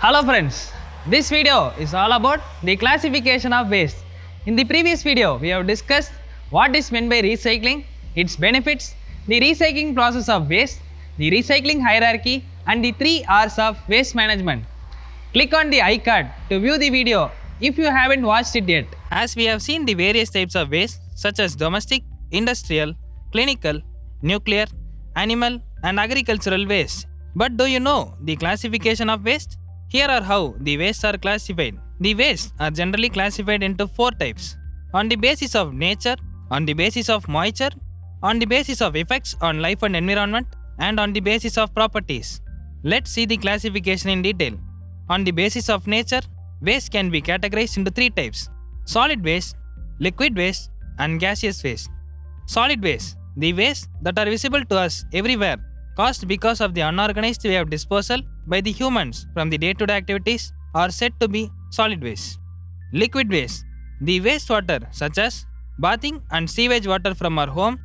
Hello friends, this video is all about the classification of waste. In the previous video, we have discussed what is meant by recycling, its benefits, the recycling process of waste, the recycling hierarchy and the 3 R's of waste management. Click on the I card to view the video if you haven't watched it yet. As we have seen the various types of waste such as domestic, industrial, clinical, nuclear, animal and agricultural waste. But do you know the classification of waste? Here are how the wastes are classified. The wastes are generally classified into 4 types: on the basis of nature, on the basis of moisture, on the basis of effects on life and environment, and on the basis of properties. Let's see the classification in detail. On the basis of nature, waste can be categorized into 3 types: solid waste, liquid waste, and gaseous waste. Solid waste, the waste that are visible to us everywhere, caused because of the unorganized way of disposal by the humans from the day-to-day activities, are said to be solid waste. Liquid waste, the wastewater such as bathing and sewage water from our home,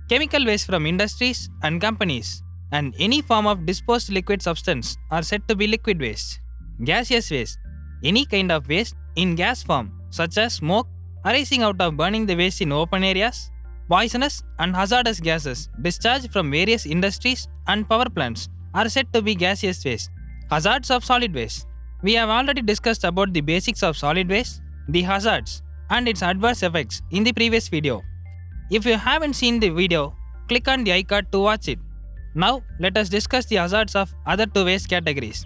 chemical waste from industries and companies, and any form of disposed liquid substance are said to be liquid waste. Gaseous waste, any kind of waste in gas form such as smoke arising out of burning the waste in open areas, poisonous and hazardous gases discharged from various industries and power plants are said to be gaseous waste. Hazards of solid waste. We have already discussed about the basics of solid waste, the hazards, and its adverse effects in the previous video. If you haven't seen the video, click on the I card to watch it. Now let us discuss the hazards of other 2 waste categories.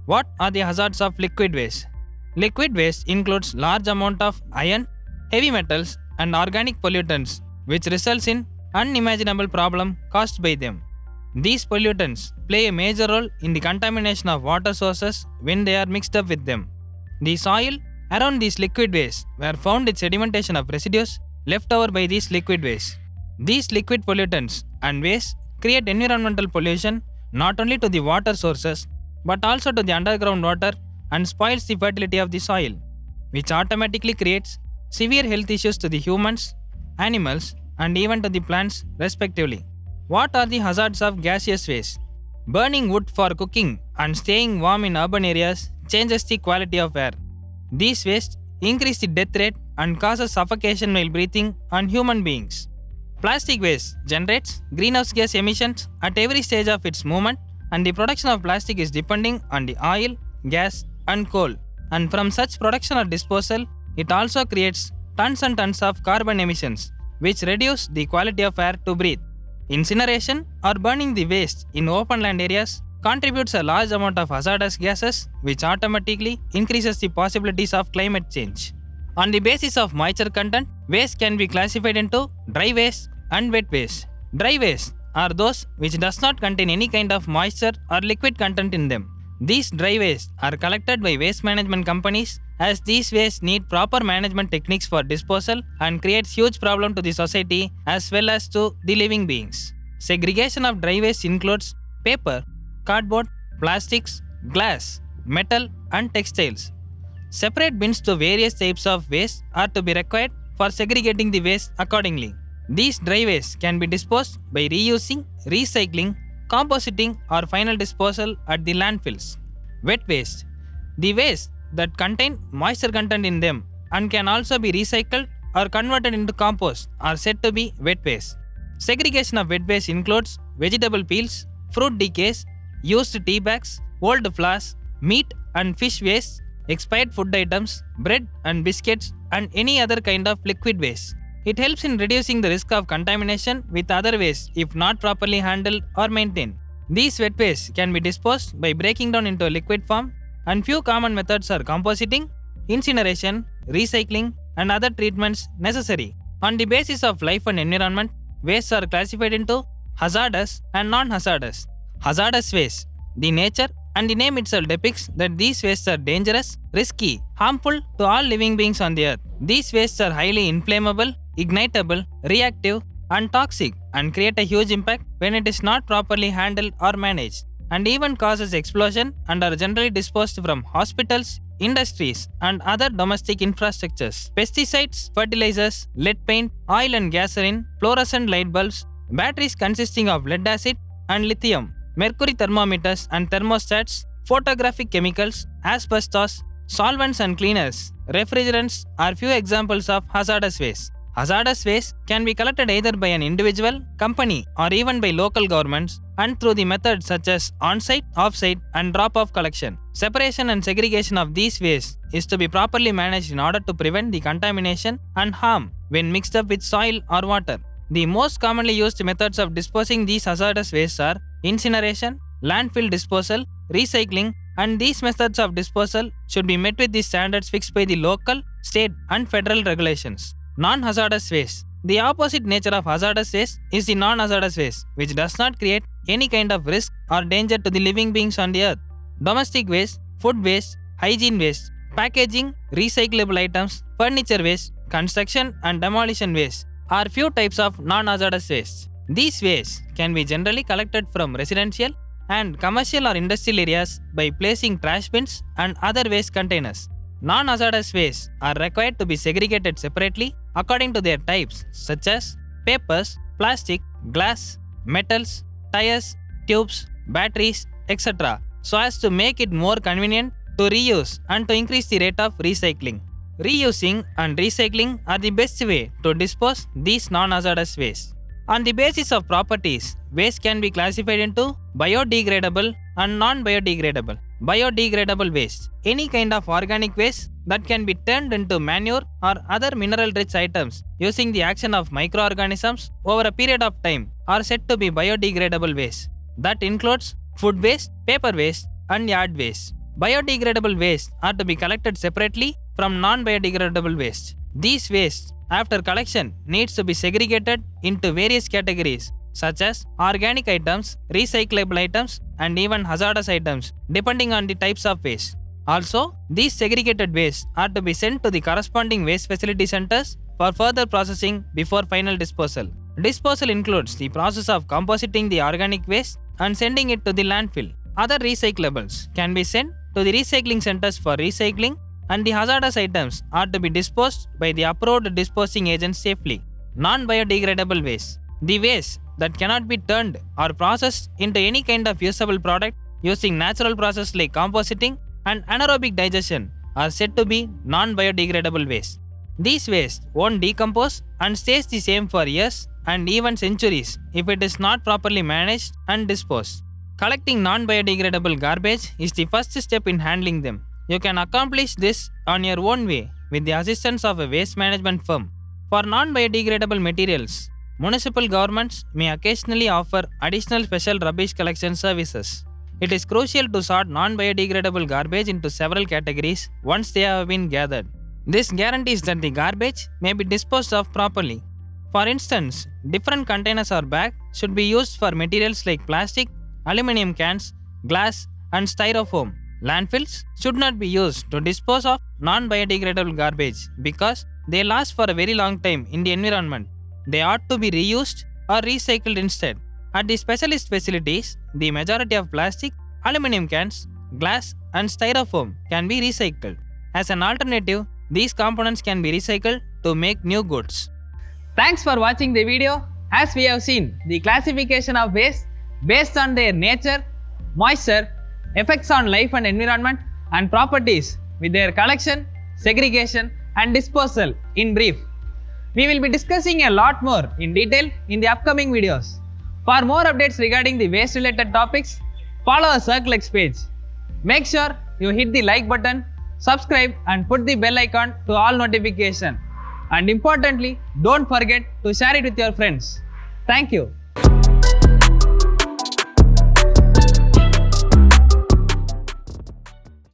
What are the hazards of liquid waste? Liquid waste includes large amount of iron, heavy metals, and organic pollutants, which results in unimaginable problem caused by them. These pollutants play a major role in the contamination of water sources when they are mixed up with them. The soil around these liquid waste were found with sedimentation of residues left over by these liquid waste. These liquid pollutants and waste create environmental pollution not only to the water sources but also to the underground water and spoils the fertility of the soil, which automatically creates severe health issues to the humans, animals, and even to the plants respectively. What are the hazards of gaseous waste? Burning wood for cooking and staying warm in urban areas changes the quality of air. These wastes increase the death rate and causes suffocation while breathing on human beings. Plastic waste generates greenhouse gas emissions at every stage of its movement, and the production of plastic is depending on the oil, gas, and coal. And from such production or disposal, it also creates tons and tons of carbon emissions, which reduce the quality of air to breathe. Incineration or burning the waste in open land areas contributes a large amount of hazardous gases, which automatically increases the possibilities of climate change. On the basis of moisture content, waste can be classified into dry waste and wet waste. Dry waste are those which does not contain any kind of moisture or liquid content in them. These dry waste are collected by waste management companies, as these wastes need proper management techniques for disposal and creates huge problem to the society as well as to the living beings. Segregation of dry waste includes paper, cardboard, plastics, glass, metal and textiles. Separate bins to various types of waste are to be required for segregating the waste accordingly. These dry waste can be disposed by reusing, recycling, compositing or final disposal at the landfills. Wet waste. The waste that contain moisture content in them and can also be recycled or converted into compost are said to be wet waste. Segregation of wet waste includes vegetable peels, fruit decays, used tea bags, old flowers, meat and fish waste, expired food items, bread and biscuits, and any other kind of liquid waste. It helps in reducing the risk of contamination with other waste if not properly handled or maintained. These wet waste can be disposed by breaking down into a liquid form, and few common methods are compositing, incineration, recycling, and other treatments necessary. On the basis of life and environment, wastes are classified into hazardous and non-hazardous. Hazardous waste. The nature and the name itself depicts that these wastes are dangerous, risky, harmful to all living beings on the earth. These wastes are highly inflammable, ignitable, reactive, and toxic, and create a huge impact when it is not properly handled or managed, and even causes explosion and are generally disposed from hospitals, industries, and other domestic infrastructures. Pesticides, fertilizers, lead paint, oil and gasoline, fluorescent light bulbs, batteries consisting of lead acid and lithium, mercury thermometers and thermostats, photographic chemicals, asbestos, solvents and cleaners, refrigerants are few examples of hazardous waste. Hazardous waste can be collected either by an individual, company, or even by local governments and through the methods such as on-site, off-site, and drop-off collection. Separation and segregation of these wastes is to be properly managed in order to prevent the contamination and harm when mixed up with soil or water. The most commonly used methods of disposing these hazardous wastes are incineration, landfill disposal, recycling, and these methods of disposal should be met with the standards fixed by the local, state, and federal regulations. Non-hazardous waste. The opposite nature of hazardous waste is the non-hazardous waste, which does not create any kind of risk or danger to the living beings on the earth. Domestic waste, food waste, hygiene waste, packaging, recyclable items, furniture waste, construction and demolition waste are few types of non-hazardous waste. These wastes can be generally collected from residential and commercial or industrial areas by placing trash bins and other waste containers. Non-hazardous wastes are required to be segregated separately according to their types such as papers, plastic, glass, metals, tires, tubes, batteries, etc. so as to make it more convenient to reuse and to increase the rate of recycling. Reusing and recycling are the best way to dispose these non-hazardous waste. On the basis of properties, waste can be classified into biodegradable and non-biodegradable. Biodegradable waste. Any kind of organic waste that can be turned into manure or other mineral-rich items using the action of microorganisms over a period of time are said to be biodegradable waste. That includes food waste, paper waste, and yard waste. Biodegradable waste are to be collected separately from non-biodegradable waste. These wastes, after collection, needs to be segregated into various categories such as organic items, recyclable items, and even hazardous items depending on the types of waste. Also, these segregated wastes are to be sent to the corresponding waste facility centers for further processing before final disposal. Disposal includes the process of compositing the organic waste and sending it to the landfill. Other recyclables can be sent to the recycling centers for recycling, and the hazardous items are to be disposed by the approved disposing agents safely. Non-biodegradable waste. The waste that cannot be turned or processed into any kind of usable product using natural process like compositing and anaerobic digestion are said to be non-biodegradable waste. These waste won't decompose and stays the same for years and even centuries if it is not properly managed and disposed. Collecting non-biodegradable garbage is the first step in handling them. You can accomplish this on your own way with the assistance of a waste management firm. For non-biodegradable materials, municipal governments may occasionally offer additional special rubbish collection services. It is crucial to sort non-biodegradable garbage into several categories once they have been gathered. This guarantees that the garbage may be disposed of properly. For instance, different containers or bags should be used for materials like plastic, aluminum cans, glass, and styrofoam. Landfills should not be used to dispose of non-biodegradable garbage because they last for a very long time in the environment. They ought to be reused or recycled instead. At the specialist facilities, the majority of plastic, aluminum cans, glass, and styrofoam can be recycled. As an alternative, these components can be recycled to make new goods. Thanks for watching the video. As we have seen the classification of waste based on their nature, moisture, effects on life and environment, and properties with their collection, segregation, and disposal in brief. We will be discussing a lot more in detail in the upcoming videos. For more updates regarding the waste related topics, follow our 𝗪𝗔𝗦𝗧𝗘 page. Make sure you hit the like button, subscribe, and put the bell icon to all notification. And importantly, don't forget to share it with your friends. Thank you.